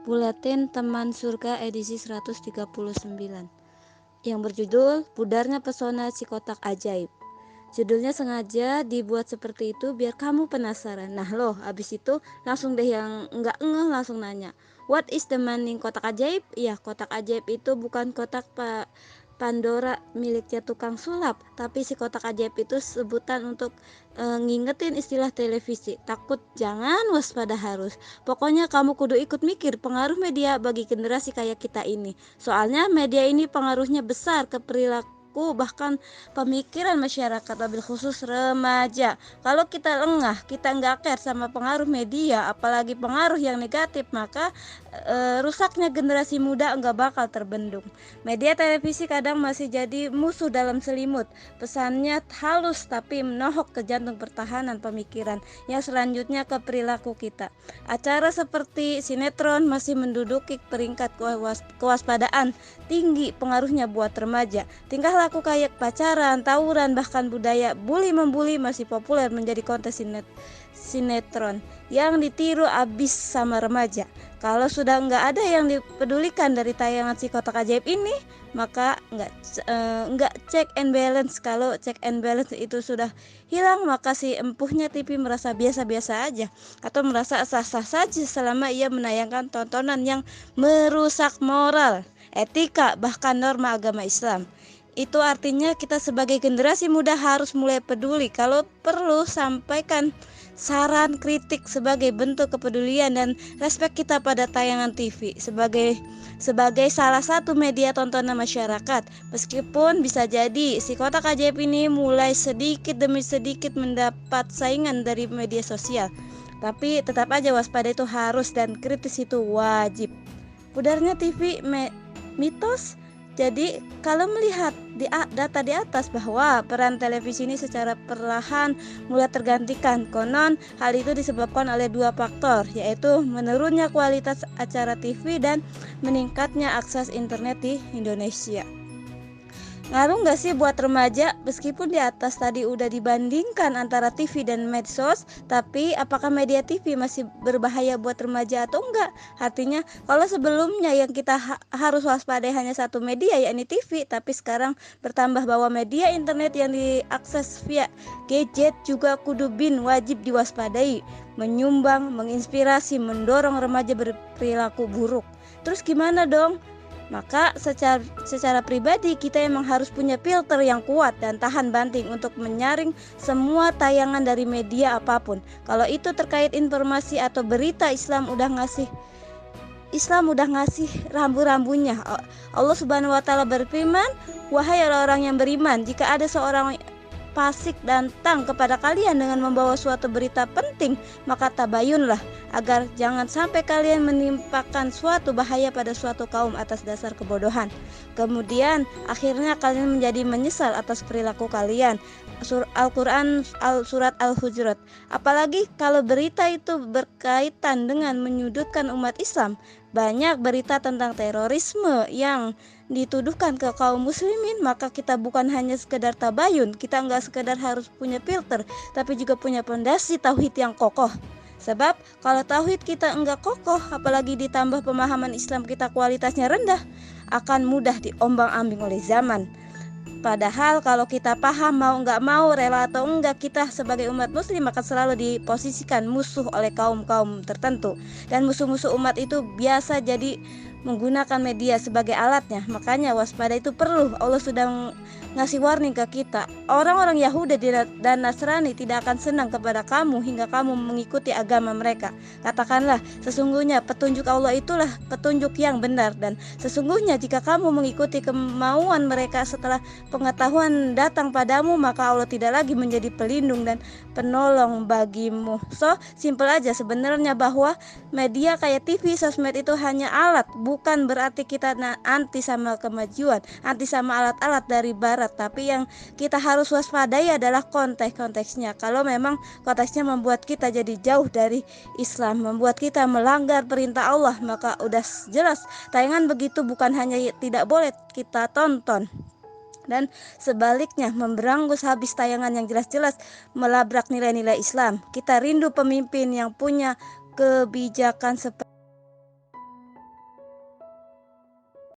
Buletin Teman Surga edisi 139 yang berjudul Pudarnya Pesona Si Kotak Ajaib. Judulnya sengaja dibuat seperti itu biar kamu penasaran. Nah loh, abis itu langsung deh yang enggak ngeh langsung nanya, what is the meaning kotak ajaib? Iya, kotak ajaib itu bukan kotak Pandora miliknya tukang sulap, tapi si kotak ajaib itu sebutan untuk ngingetin istilah televisi. Takut jangan, waspada harus. Pokoknya kamu kudu ikut mikir pengaruh media bagi generasi kayak kita ini. Soalnya media ini pengaruhnya besar ke perilaku bahkan pemikiran masyarakat, wabil khusus remaja. Kalau kita lengah, kita nggak care sama pengaruh media, apalagi pengaruh yang negatif, maka rusaknya generasi muda nggak bakal terbendung. Media televisi kadang masih jadi musuh dalam selimut. Pesannya halus tapi menohok ke jantung pertahanan pemikiran yang selanjutnya ke perilaku kita. Acara seperti sinetron masih menduduki peringkat kewaspadaan tinggi pengaruhnya buat remaja. Tingkah laku kayak pacaran, tawuran, bahkan budaya bully-membuli masih populer menjadi konten sinetron yang ditiru abis sama remaja. Kalau sudah nggak ada yang dipedulikan dari tayangan si kotak ajaib ini, maka nggak check and balance. Kalau check and balance itu sudah hilang, maka si empuhnya TV merasa biasa-biasa aja atau merasa sah-sah saja selama ia menayangkan tontonan yang merusak moral, etika, bahkan norma agama Islam. Itu artinya kita sebagai generasi muda harus mulai peduli. Kalau perlu sampaikan saran kritik sebagai bentuk kepedulian dan respek kita pada tayangan TV sebagai salah satu media tontonan masyarakat. Meskipun bisa jadi si kotak ajaib ini mulai sedikit demi sedikit mendapat saingan dari media sosial, tapi tetap aja waspada itu harus dan kritis itu wajib. Pudarnya TV mitos. Jadi kalau melihat data di atas bahwa peran televisi ini secara perlahan mulai tergantikan, konon hal itu disebabkan oleh dua faktor, yaitu menurunnya kualitas acara TV dan meningkatnya akses internet di Indonesia. Ngaruh nggak sih buat remaja? Meskipun di atas tadi udah dibandingkan antara TV dan medsos, tapi apakah media TV masih berbahaya buat remaja atau enggak? Artinya kalau sebelumnya yang kita harus waspadai hanya satu media, yakni TV, tapi sekarang bertambah bahwa media internet yang diakses via gadget juga kudu wajib diwaspadai, menyumbang, menginspirasi, mendorong remaja berperilaku buruk. Terus gimana dong? Maka secara pribadi kita emang harus punya filter yang kuat dan tahan banting untuk menyaring semua tayangan dari media apapun. Kalau itu terkait informasi atau berita, Islam udah ngasih rambu-rambunya. Allah Subhanahu wa taala berfirman, "Wahai orang-orang yang beriman, jika ada seorang fasik datang kepada kalian dengan membawa suatu berita penting, maka tabayunlah agar jangan sampai kalian menimpakan suatu bahaya pada suatu kaum atas dasar kebodohan. Kemudian akhirnya kalian menjadi menyesal atas perilaku kalian." Al-Quran surat Al-Hujurat. Apalagi kalau berita itu berkaitan dengan menyudutkan umat Islam. Banyak berita tentang terorisme yang dituduhkan ke kaum muslimin, maka kita bukan hanya sekedar tabayun, kita nggak sekedar harus punya filter, tapi juga punya pondasi tauhid yang kokoh. Sebab kalau tauhid kita enggak kokoh, apalagi ditambah pemahaman Islam kita kualitasnya rendah, akan mudah diombang-ambing oleh zaman. Padahal kalau kita paham mau nggak mau, rela atau enggak, kita sebagai umat muslim akan selalu diposisikan musuh oleh kaum-kaum tertentu. Dan musuh-musuh umat itu biasa jadi menggunakan media sebagai alatnya. Makanya waspada itu perlu. Allah sudah ngasih warning ke kita. Orang-orang Yahudi dan Nasrani tidak akan senang kepada kamu hingga kamu mengikuti agama mereka. Katakanlah, sesungguhnya petunjuk Allah itulah petunjuk yang benar, dan sesungguhnya jika kamu mengikuti kemauan mereka setelah pengetahuan datang padamu, maka Allah tidak lagi menjadi pelindung dan penolong bagimu. So, simpel aja sebenarnya bahwa media kayak TV, sosmed itu hanya alat. Bukan berarti kita anti sama kemajuan, anti sama alat-alat dari barat, tapi yang kita harus waspadai adalah konteksnya. Kalau memang konteksnya membuat kita jadi jauh dari Islam, membuat kita melanggar perintah Allah, maka udah jelas tayangan begitu bukan hanya tidak boleh kita tonton, dan sebaliknya memberangus habis tayangan yang jelas-jelas melabrak nilai-nilai Islam. Kita rindu pemimpin yang punya kebijakan seperti